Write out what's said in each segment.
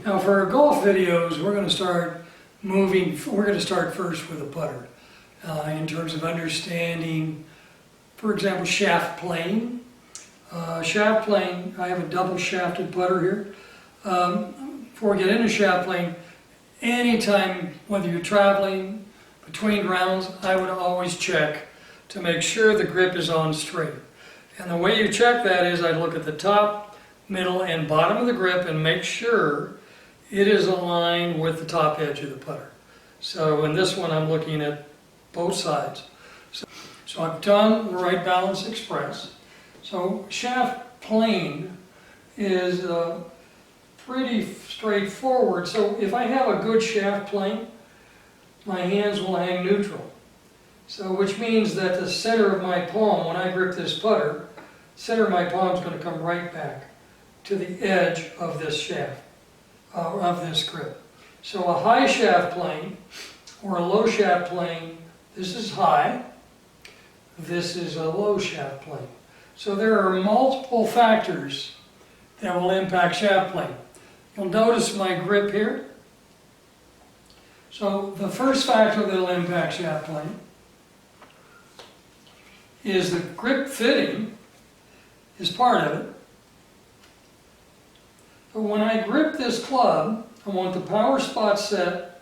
Now for our golf videos, we're going to start first with a putter in terms of understanding, for example, shaft playing. Shaft playing, I have a double shafted putter here. Before we get into shaft playing, anytime, whether you're traveling between rounds, I would always check to make sure the grip is on straight. And the way you check that is I look at the top, middle, and bottom of the grip and make sure it is aligned with the top edge of the putter. So in this one I'm looking at both sides. So I've done the Wright Balance Express. So shaft plane is pretty straightforward. So if I have a good shaft plane, my hands will hang neutral. So which means that the center of my palm, when I grip this putter, center of my palm is going to come right back to the edge of this shaft, of this grip. So a high shaft plane or a low shaft plane, this is high, this is a low shaft plane. So there are multiple factors that will impact shaft plane. You'll notice my grip here. So the first factor that will impact shaft plane is the grip fitting is part of it. But when I grip this club, I want the power spot set,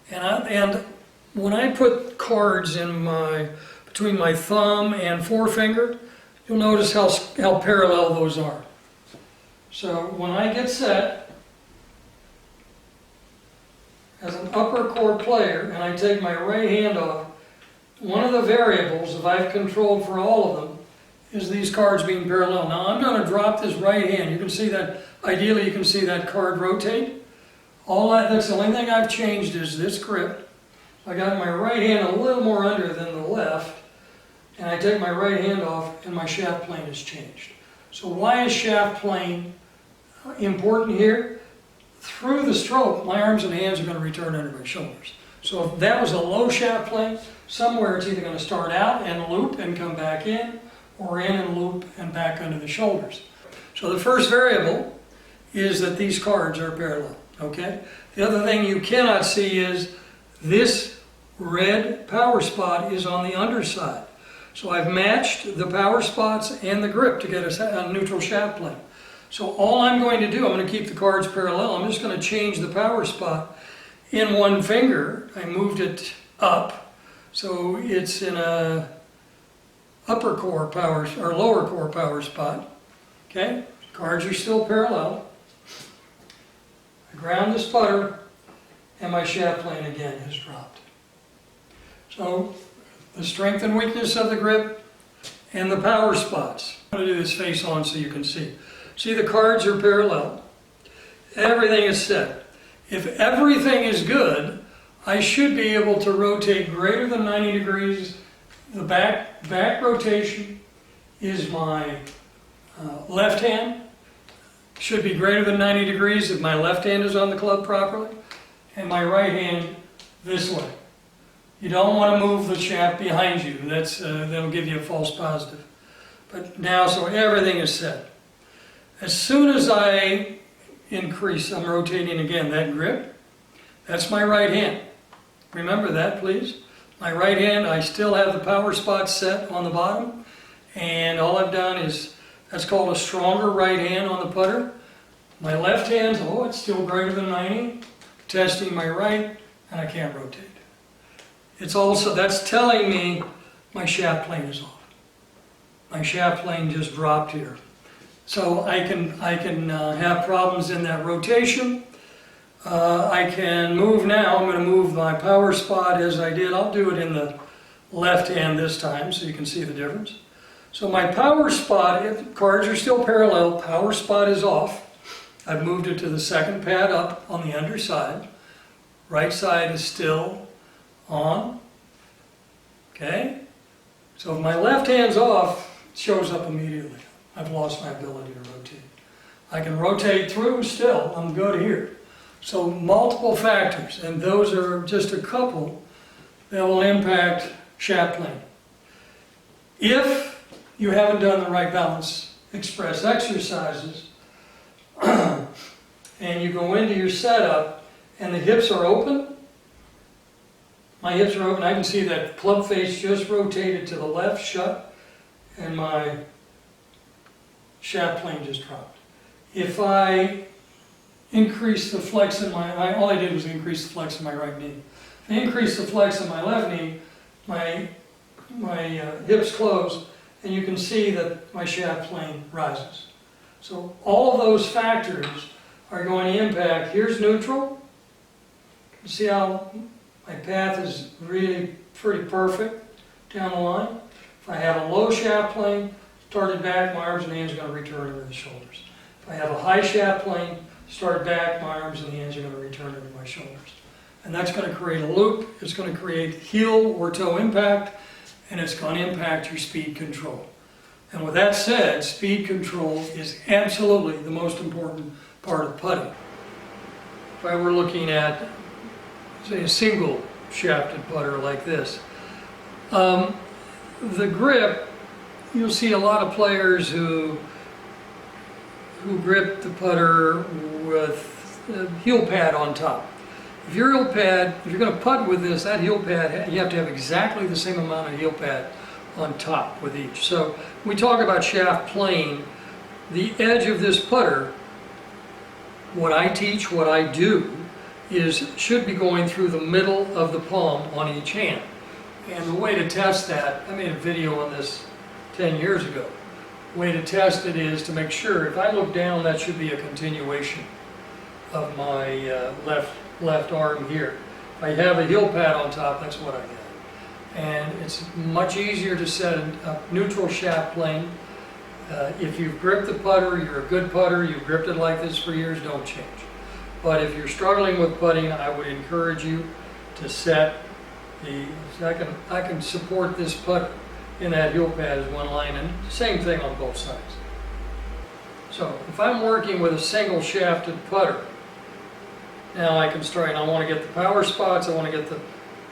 and when I put cards in between my thumb and forefinger, you'll notice how parallel those are. So when I get set, as an upper core player, and I take my right hand off, one of the variables, if I've controlled for all of them, is these cards being parallel. Now I'm going to drop this right hand. You can see that, ideally you can see that card rotate. That's the only thing I've changed is this grip. I got my right hand a little more under than the left, and I take my right hand off and my shaft plane has changed. So why is shaft plane important here? Through the stroke, my arms and hands are going to return under my shoulders. So if that was a low shaft plane, somewhere it's either going to start out and loop and come back in, or in and loop and back under the shoulders. So the first variable is that these cards are parallel, okay? The other thing you cannot see is this red power spot is on the underside. So I've matched the power spots and the grip to get a neutral shaft plane. So all I'm going to do, I'm going to keep the cards parallel. I'm just going to change the power spot in one finger. I moved it up, so it's in a upper core power or lower core power spot. Okay, cards are still parallel. I ground this putter, and my shaft plane again has dropped. So the strength and weakness of the grip and the power spots. I'm going to do this face on so you can see. See, the cards are parallel. Everything is set. If everything is good, I should be able to rotate greater than 90 degrees. The back rotation is my left hand. Should be greater than 90 degrees if my left hand is on the club properly. And my right hand this way. You don't want to move the shaft behind you. That'll give you a false positive. But now, so everything is set. As soon as I increase, I'm rotating again that grip. That's my right hand. Remember that, please. My right hand, I still have the power spot set on the bottom, and all I've done is, that's called a stronger right hand on the putter. My left hand, oh, it's still greater than 90. Testing my right, and I can't rotate. It's also, that's telling me my shaft plane is off. My shaft plane just dropped here. So I can have problems in that rotation. I can move now. I'm going to move my power spot as I did. I'll do it in the left hand this time so you can see the difference. So my power spot, if cards are still parallel, power spot is off. I've moved it to the second pad up on the underside. Right side is still on. Okay? So if my left hand's off, it shows up immediately. I've lost my ability to rotate. I can rotate through still. I'm good here. So multiple factors, and those are just a couple that will impact shaft plane. If you haven't done the Wright Balance Express exercises, and you go into your setup and the hips are open. My hips are open. I can see that club face just rotated to the left, shut, and my shaft plane just dropped. If I increase the flex in all I did was increase the flex in my right knee. If I increase the flex in my left knee, my hips close, and you can see that my shaft plane rises. So all of those factors are going to impact. Here's neutral. You see how my path is really pretty perfect down the line. If I have a low shaft plane, started back, my arms and hands are going to return into the shoulders. If I have a high shaft plane, start back, my arms and hands are going to return into my shoulders. And that's going to create a loop. It's going to create heel or toe impact, and it's going to impact your speed control. And with that said, speed control is absolutely the most important part of putting. If I were looking at, say, a single shafted putter like this, the grip, you'll see a lot of players who grip the putter with a heel pad on top. If your heel pad, if you're going to putt with this, that heel pad, you have to have exactly the same amount of heel pad on top with each. So when we talk about shaft plane, the edge of this putter, what I teach, what I do, should be going through the middle of the palm on each hand. And the way to test that, I made a video on this 10 years ago. The way to test it is to make sure, if I look down, that should be a continuation of my left arm here. If I have a heel pad on top, that's what I get. And it's much easier to set a neutral shaft plane. If you've gripped the putter, you're a good putter, you've gripped it like this for years, don't change. But if you're struggling with putting, I would encourage you to set I can support this putter in that heel pad as one line, and same thing on both sides. So if I'm working with a single shafted putter, now I can start, and I want to get the power spots, I want to get the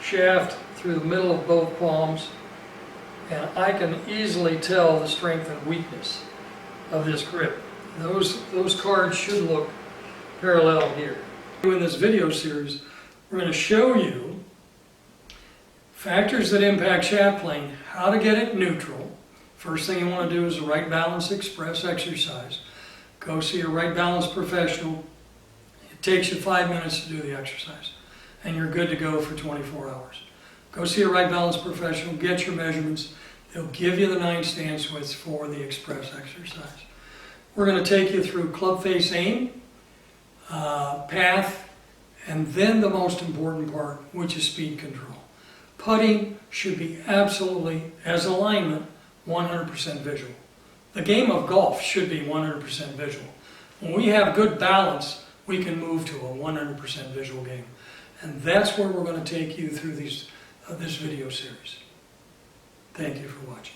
shaft through the middle of both palms, and I can easily tell the strength and weakness of this grip. Those cards should look parallel here. In this video series, we're going to show you factors that impact shaft plane, how to get it neutral. First thing you want to do is a Wright Balance Express exercise. Go see a Wright Balance professional. It takes you 5 minutes to do the exercise, and you're good to go for 24 hours. Go see a Wright Balance professional, get your measurements. They'll give you the 9 stance widths for the express exercise. We're going to take you through club face aim, path, and then the most important part, which is speed control. Putting should be absolutely, as alignment, 100% visual. The game of golf should be 100% visual. When we have good balance, we can move to a 100% visual game. And that's where we're going to take you through this video series. Thank you for watching.